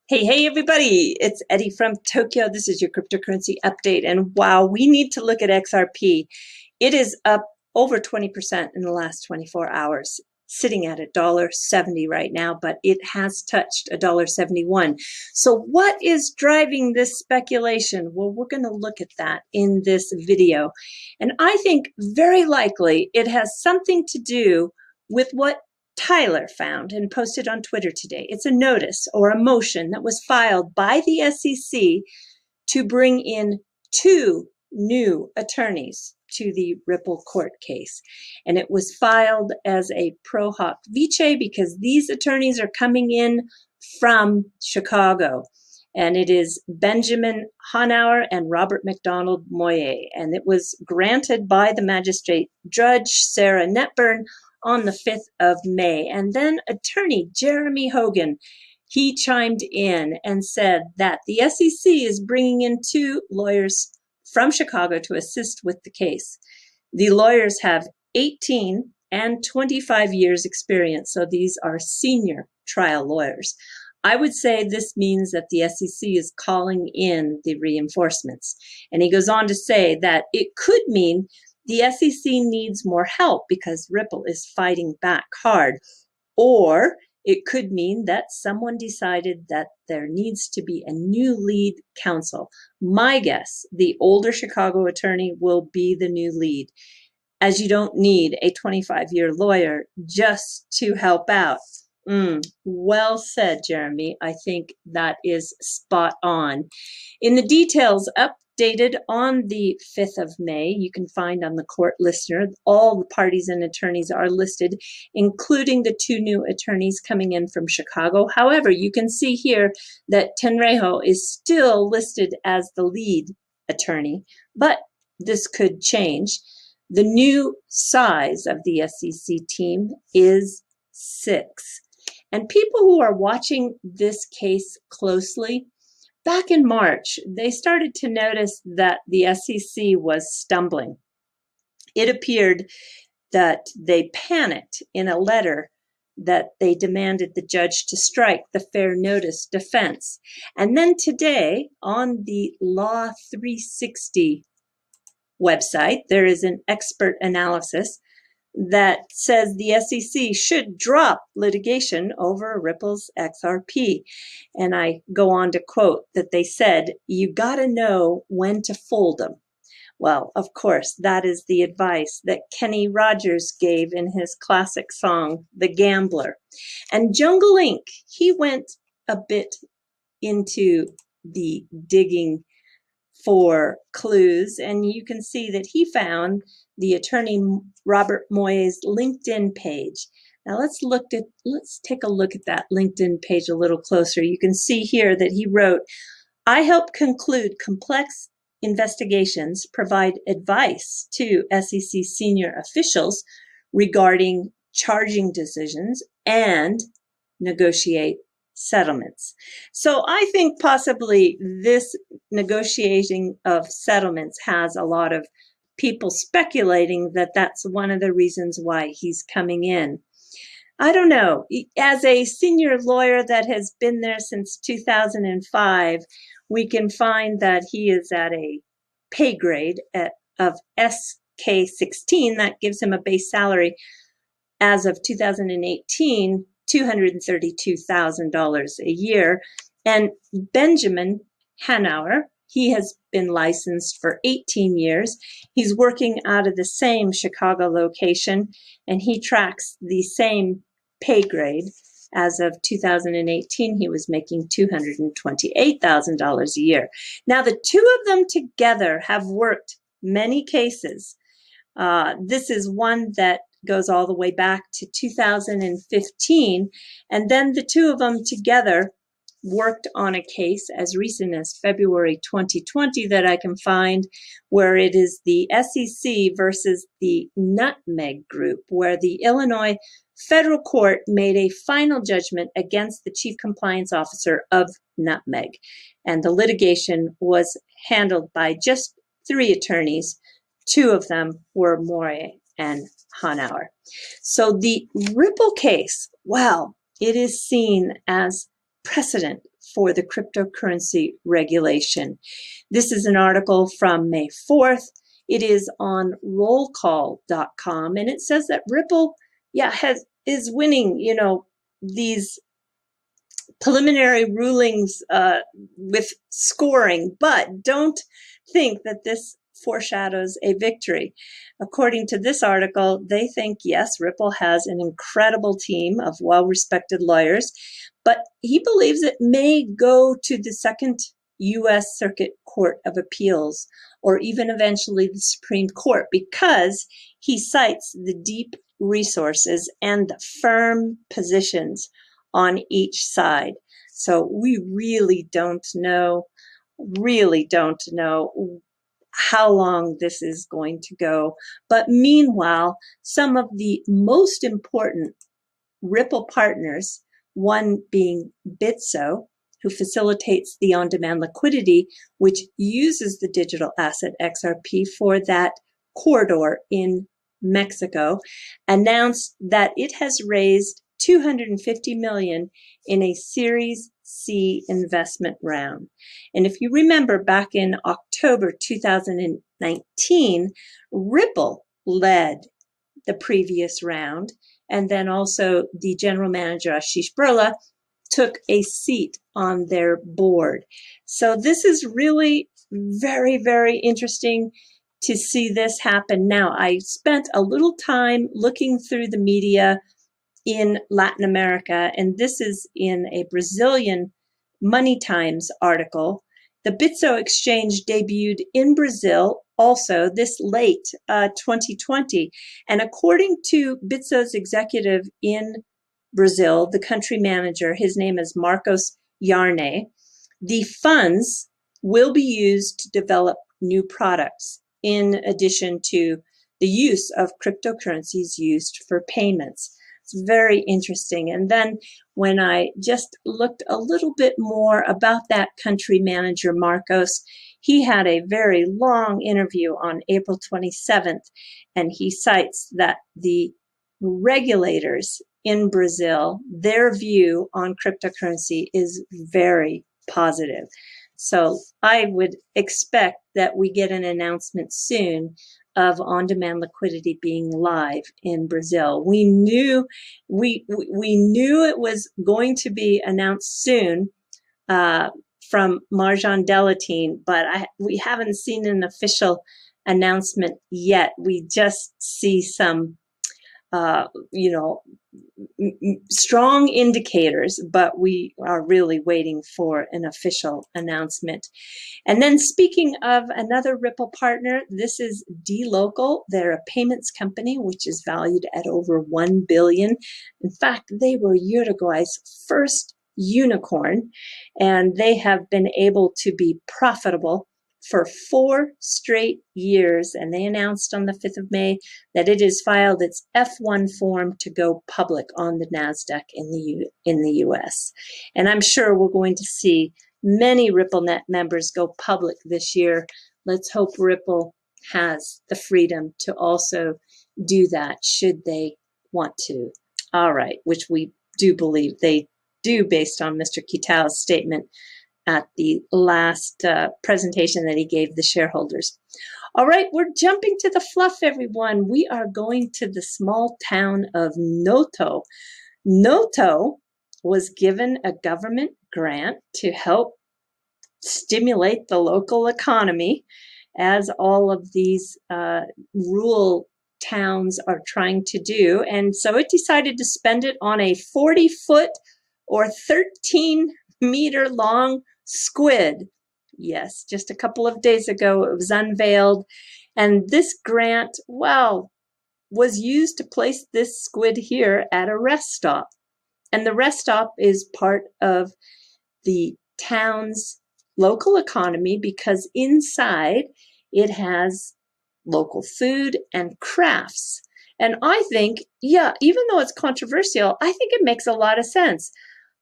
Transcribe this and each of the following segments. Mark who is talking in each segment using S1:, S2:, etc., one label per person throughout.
S1: Hey, everybody. It's Eddie from Tokyo. This is your cryptocurrency update. And wow, we need to look at XRP. It is up over 20% in the last 24 hours, sitting at $1.70 right now, but it has touched $1.71. So what is driving this speculation? Well, we're going to look at that in this video. And I think very likely it has something to do with what Tyler found and posted on Twitter today. It's a notice or a motion that was filed by the SEC to bring in 2 new attorneys to the Ripple court case. And it was filed as a pro hoc vice because these attorneys are coming in from Chicago. And it is Benjamin Hanauer and Robert McDonald Moyer. And it was granted by the magistrate Judge Sarah Netburn on the 5th of May. And then attorney Jeremy Hogan, he chimed in and said that the SEC is bringing in 2 lawyers from Chicago to assist with the case. The lawyers have 18 and 25 years experience, so these are senior trial lawyers. I would say this means that the SEC is calling in the reinforcements. And he goes on to say that it could mean the SEC needs more help because Ripple is fighting back hard. Or it could mean that someone decided that there needs to be a new lead counsel. My guess, the older Chicago attorney will be the new lead, as you don't need a 25-year lawyer just to help out. Well said, Jeremy. I think that is spot on. In the details updated on the 5th of May, you can find on the court listener, all the parties and attorneys are listed, including the 2 new attorneys coming in from Chicago. However, you can see here that Tenrejo is still listed as the lead attorney, but this could change. The new size of the SEC team is 6. And people who are watching this case closely, back in March, they started to notice that the SEC was stumbling. It appeared that they panicked in a letter that they demanded the judge to strike the fair notice defense. And then today, on the Law 360 website, there is an expert analysis that says the SEC should drop litigation over Ripple's XRP. And I go on to quote that they said, "You gotta know when to fold them." Well, of course, that is the advice that Kenny Rogers gave in his classic song, The Gambler. And Jungle Inc., he went a bit into the digging for clues, and you can see that he found the attorney Robert Moyer's LinkedIn page. Now let's take a look at that LinkedIn page a little closer. You can see here that he wrote, "I help conclude complex investigations, provide advice to SEC senior officials regarding charging decisions, and negotiate settlements." So I think possibly this negotiating of settlements has a lot of people speculating that that's one of the reasons why he's coming in. I don't know. As a senior lawyer that has been there since 2005, we can find that he is at a pay grade of SK16. That gives him a base salary as of 2018, $232,000 a year. And Benjamin Hanauer, he has been licensed for 18 years. He's working out of the same Chicago location, and he tracks the same pay grade. As of 2018, he was making $228,000 a year. Now, the 2 of them together have worked many cases. This is one that goes all the way back to 2015, and then the 2 of them together worked on a case as recent as February 2020 that I can find, where it is the SEC versus the Nutmeg Group, where the Illinois federal court made a final judgment against the chief compliance officer of Nutmeg. And the litigation was handled by just 3 attorneys. 2 of them were Moyer and Hanauer. So the Ripple case, well, it is seen as precedent for the cryptocurrency regulation. This is an article from May 4th. It is on rollcall.com, and it says that Ripple, is winning, these preliminary rulings with scoring, but don't think that this foreshadows a victory. According to this article, they think, yes, Ripple has an incredible team of well-respected lawyers, but he believes it may go to the Second U.S. Circuit Court of Appeals, or even eventually the Supreme Court, because he cites the deep resources and the firm positions on each side. So we really don't know how long this is going to go. But meanwhile, some of the most important Ripple partners, one being Bitso, who facilitates the on-demand liquidity, which uses the digital asset XRP for that corridor in Mexico, announced that it has raised $250 million in a Series C investment round. And if you remember, back in October 2019, Ripple led the previous round, and then also the general manager, Ashish Birla, took a seat on their board. So this is really very, very interesting to see this happen. Now, I spent a little time looking through the media in Latin America, and this is in a Brazilian Money Times article. The Bitso exchange debuted in Brazil also this late 2020. And according to Bitso's executive in Brazil, the country manager, his name is Marcos Yarne, the funds will be used to develop new products in addition to the use of cryptocurrencies used for payments. It's very interesting. And then when I just looked a little bit more about that country manager, Marcos, he had a very long interview on April 27th, and he cites that the regulators in Brazil, their view on cryptocurrency is very positive. So I would expect that we get an announcement soon of on-demand liquidity being live in Brazil. We knew it was going to be announced soon from Marjan Delatine, but we haven't seen an official announcement yet. We just see some strong indicators, but we are really waiting for an official announcement. And then speaking of another Ripple partner, this is dLocal. They're a payments company, which is valued at over $1 billion. In fact, they were Uruguay's first unicorn, and they have been able to be profitable for 4 straight years, and they announced on the 5th of May that it has filed its F1 form to go public on the NASDAQ in the US. And I'm sure we're going to see many RippleNet members go public this year. Let's hope Ripple has the freedom to also do that should they want to. All right, which we do believe they do based on Mr. Kitao's statement at the last presentation that he gave the shareholders. All right, we're jumping to the fluff, everyone. We are going to the small town of Noto. Noto was given a government grant to help stimulate the local economy, as all of these rural towns are trying to do. And so it decided to spend it on a 40-foot or 13-meter long squid. Yes, just a couple of days ago it was unveiled, and this grant, was used to place this squid here at a rest stop. And the rest stop is part of the town's local economy because inside it has local food and crafts. And I think, even though it's controversial, I think it makes a lot of sense.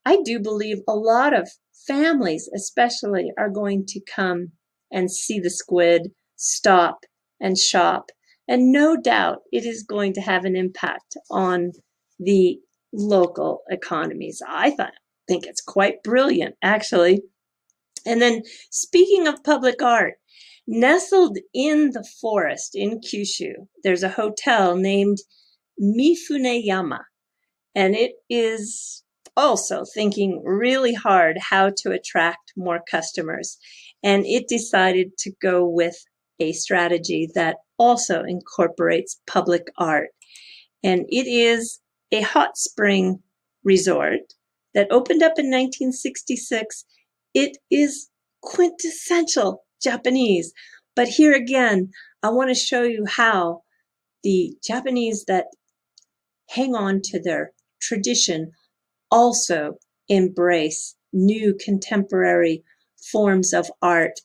S1: I do believe a lot of families especially are going to come and see the squid, stop and shop, and no doubt it is going to have an impact on the local economies. I think it's quite brilliant, actually. And then speaking of public art, nestled in the forest in Kyushu, there's a hotel named Mifuneyama, and it is also thinking really hard how to attract more customers. And it decided to go with a strategy that also incorporates public art. And it is a hot spring resort that opened up in 1966. It is quintessential Japanese. But here again, I want to show you how the Japanese that hang on to their tradition also embrace new contemporary forms of art.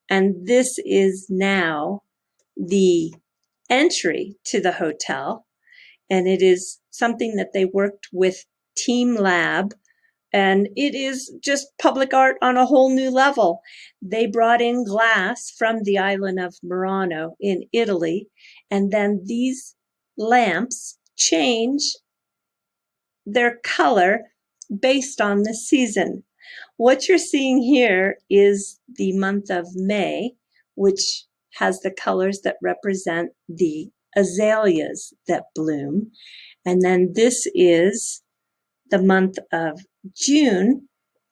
S1: And this is now the entry to the hotel. And it is something that they worked with Team Lab. And it is just public art on a whole new level. They brought in glass from the island of Murano in Italy. And then these lamps change their color based on the season. What you're seeing here is the month of May, which has the colors that represent the azaleas that bloom. And then this is the month of June,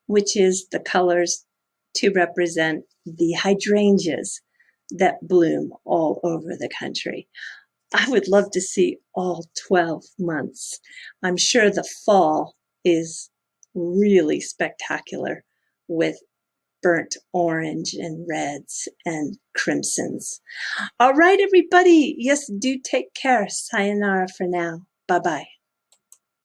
S1: which is the colors to represent the hydrangeas that bloom all over the country. I would love to see all 12 months. I'm sure the fall is really spectacular with burnt orange and reds and crimsons. All right, everybody. Yes, do take care. Sayonara for now. Bye-bye.